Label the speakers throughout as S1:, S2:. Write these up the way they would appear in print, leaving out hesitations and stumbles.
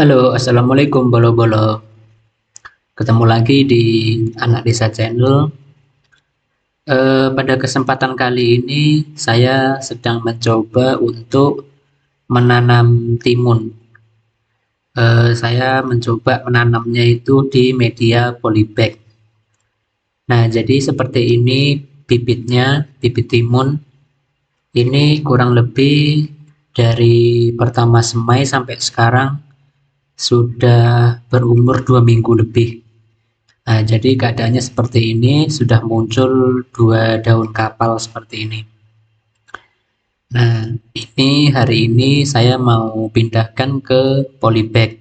S1: Halo, assalamualaikum bolo-bolo. Ketemu lagi di Anak Desa Channel. Pada kesempatan kali ini saya sedang mencoba untuk menanam timun. Saya mencoba menanamnya itu di media polybag. Nah, jadi seperti ini bibitnya, bibit timun. Ini kurang lebih dari pertama semai sampai sekarang sudah berumur 2 minggu lebih. Nah, jadi keadaannya seperti ini, sudah muncul dua daun kapal seperti ini. Nah, ini hari ini saya mau pindahkan ke polybag.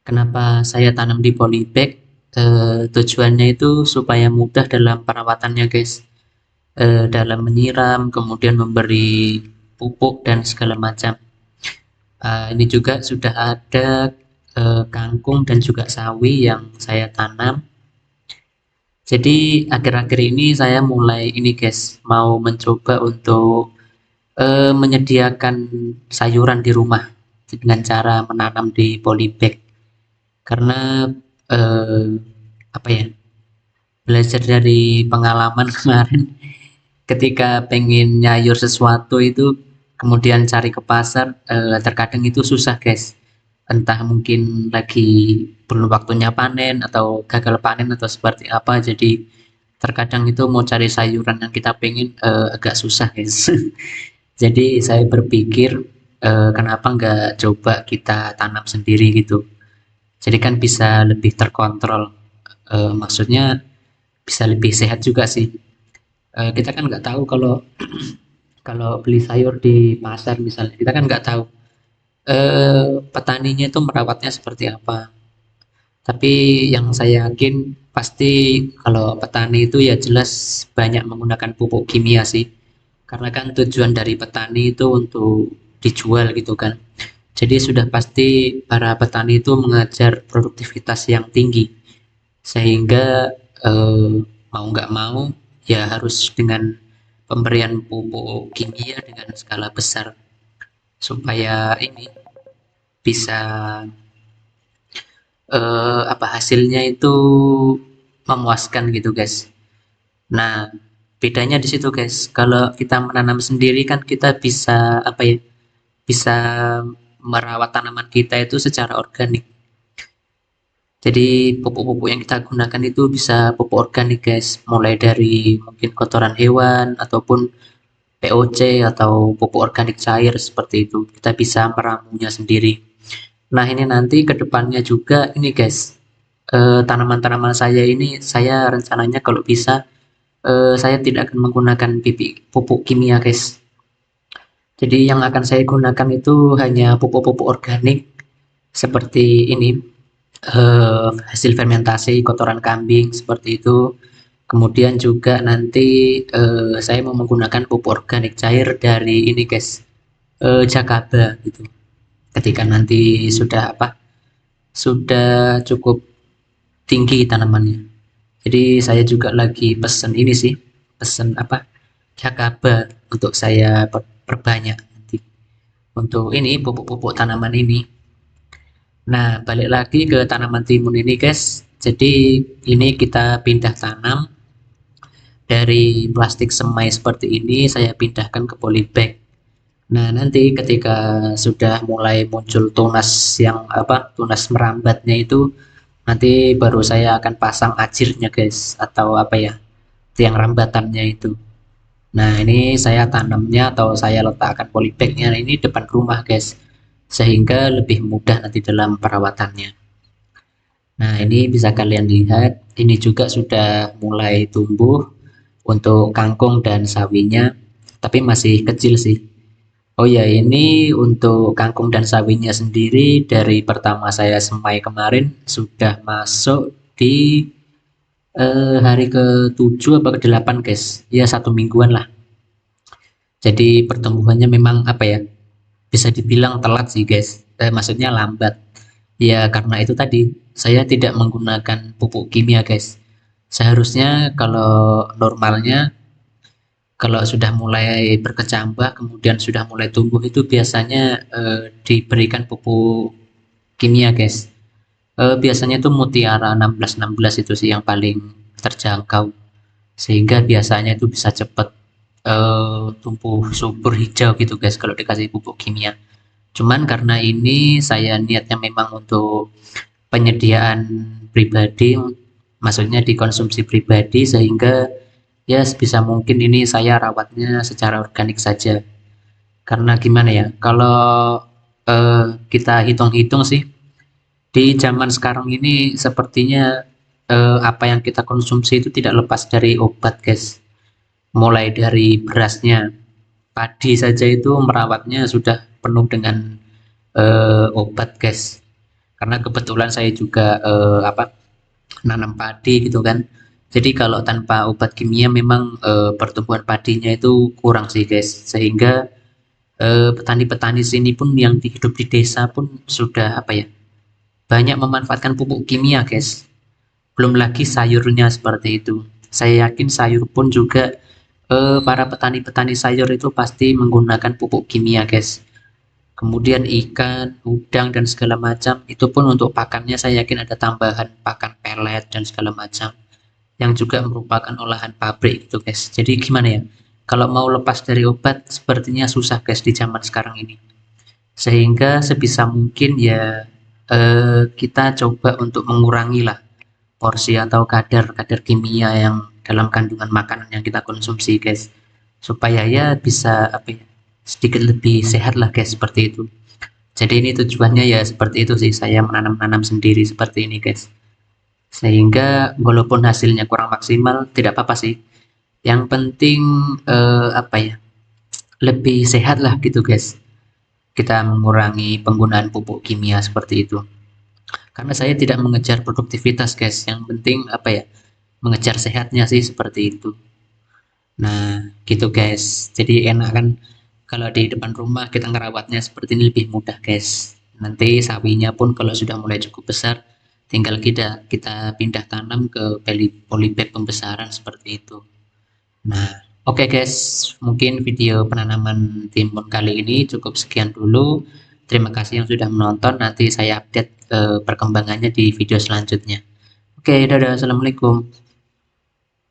S1: Kenapa saya tanam di polybag? Tujuannya itu supaya mudah dalam perawatannya, guys. Dalam menyiram, kemudian memberi pupuk dan segala macam. Ini juga sudah ada kangkung dan juga sawi yang saya tanam. Jadi akhir-akhir ini saya mulai ini guys, mau mencoba untuk menyediakan sayuran di rumah dengan cara menanam di polybag. Karena eh, apa ya, belajar dari pengalaman kemarin ketika pengen nyayur sesuatu itu kemudian cari ke pasar, terkadang itu susah guys. Entah mungkin lagi belum waktunya panen atau gagal panen atau seperti apa, jadi terkadang itu mau cari sayuran yang kita pengen agak susah guys. Jadi saya berpikir kenapa nggak coba kita tanam sendiri gitu, jadi kan bisa lebih terkontrol. Maksudnya bisa lebih sehat juga sih. Kita kan nggak tahu kalau kalau beli sayur di pasar misalnya, kita kan nggak tahu petaninya itu merawatnya seperti apa. Tapi yang saya yakin pasti kalau petani itu ya jelas banyak menggunakan pupuk kimia sih. Karena kan tujuan dari petani itu untuk dijual gitu kan. Jadi sudah pasti para petani itu mengajar produktivitas yang tinggi. Sehingga eh, mau nggak mau ya harus dengan pemberian pupuk kimia dengan skala besar supaya ini bisa apa hasilnya itu memuaskan gitu guys. Nah, bedanya di situ guys. Kalau kita menanam sendiri kan kita bisa apa ya? Bisa merawat tanaman kita itu secara organik. Jadi pupuk-pupuk yang kita gunakan itu bisa pupuk organik guys. Mulai dari mungkin kotoran hewan ataupun POC atau pupuk organik cair seperti itu. Kita bisa meramunya sendiri. Nah, ini nanti ke depannya juga ini guys. Tanaman-tanaman saya ini saya rencananya kalau bisa saya tidak akan menggunakan pupuk kimia guys. Jadi yang akan saya gunakan itu hanya pupuk-pupuk organik seperti ini, hasil fermentasi kotoran kambing seperti itu. Kemudian juga nanti saya mau menggunakan pupuk organik cair dari ini guys, Jakaba gitu. Ketika nanti sudah apa, sudah cukup tinggi tanamannya. Jadi saya juga lagi pesen ini sih, pesen apa, Jakaba untuk saya perbanyak nanti untuk ini pupuk-pupuk tanaman ini. Nah, balik lagi ke tanaman timun ini guys. Jadi ini kita pindah tanam dari plastik semai seperti ini, saya pindahkan ke polybag. Nah, nanti ketika sudah mulai muncul tunas yang apa, tunas merambatnya itu, nanti baru saya akan pasang ajirnya guys, atau apa ya, tiang rambatannya itu. Nah, ini saya tanamnya atau saya letakkan polybagnya ini depan rumah guys, sehingga lebih mudah nanti dalam perawatannya. Nah, ini bisa kalian lihat, ini juga sudah mulai tumbuh untuk kangkung dan sawinya, tapi masih kecil sih. Oh ya, ini untuk kangkung dan sawinya sendiri dari pertama saya semai kemarin sudah masuk di hari ke-7 atau ke-8 guys. Ya 1 mingguan lah. Jadi pertumbuhannya memang apa ya? Bisa dibilang telat sih guys. Maksudnya lambat. Ya karena itu tadi saya tidak menggunakan pupuk kimia guys. Seharusnya kalau normalnya Kalau sudah mulai berkecambah, kemudian sudah mulai tumbuh itu biasanya diberikan pupuk kimia, guys. Biasanya itu Mutiara 1616 itu sih yang paling terjangkau, sehingga biasanya itu bisa cepat tumbuh subur hijau gitu guys kalau dikasih pupuk kimia. Cuman karena ini saya niatnya memang untuk penyediaan pribadi, maksudnya dikonsumsi pribadi, sehingga ya sebisa mungkin ini saya rawatnya secara organik saja. Karena gimana ya, kalau kita hitung-hitung sih, di zaman sekarang ini sepertinya apa yang kita konsumsi itu tidak lepas dari obat, guys. Mulai dari berasnya, padi saja itu merawatnya sudah penuh dengan obat, guys. Karena kebetulan saya juga nanam padi gitu kan. Jadi kalau tanpa obat kimia memang pertumbuhan padinya itu kurang sih, guys. Sehingga petani-petani sini pun yang hidup di desa pun sudah apa ya, banyak memanfaatkan pupuk kimia, guys. Belum lagi sayurnya seperti itu. Saya yakin sayur pun juga para petani-petani sayur itu pasti menggunakan pupuk kimia, guys. Kemudian ikan, udang dan segala macam itu pun untuk pakannya saya yakin ada tambahan pakan pelet dan segala macam yang juga merupakan olahan pabrik gitu, guys. Jadi gimana ya? Kalau mau lepas dari obat sepertinya susah, guys, di zaman sekarang ini. Sehingga sebisa mungkin ya kita coba untuk mengurangi lah porsi atau kadar-kadar kimia yang dalam kandungan makanan yang kita konsumsi, guys, supaya ya bisa apa ya, sedikit lebih sehat lah, guys, seperti itu. Jadi ini tujuannya ya seperti itu sih, saya menanam-nanam sendiri seperti ini, guys, sehingga walaupun hasilnya kurang maksimal tidak apa-apa sih, yang penting apa ya, lebih sehat lah gitu, guys, kita mengurangi penggunaan pupuk kimia seperti itu. Karena saya tidak mengejar produktivitas, guys, yang penting apa ya, mengejar sehatnya sih seperti itu. Nah, gitu, guys. Jadi enak kan kalau di depan rumah kita ngerawatnya seperti ini, lebih mudah, guys. Nanti sawinya pun kalau sudah mulai cukup besar, tinggal kita kita pindah tanam ke polybag pembesaran seperti itu. Nah, oke, guys, mungkin video penanaman timun kali ini cukup sekian dulu. Terima kasih yang sudah menonton. Nanti saya update perkembangannya di video selanjutnya. Oke, dadah, assalamualaikum.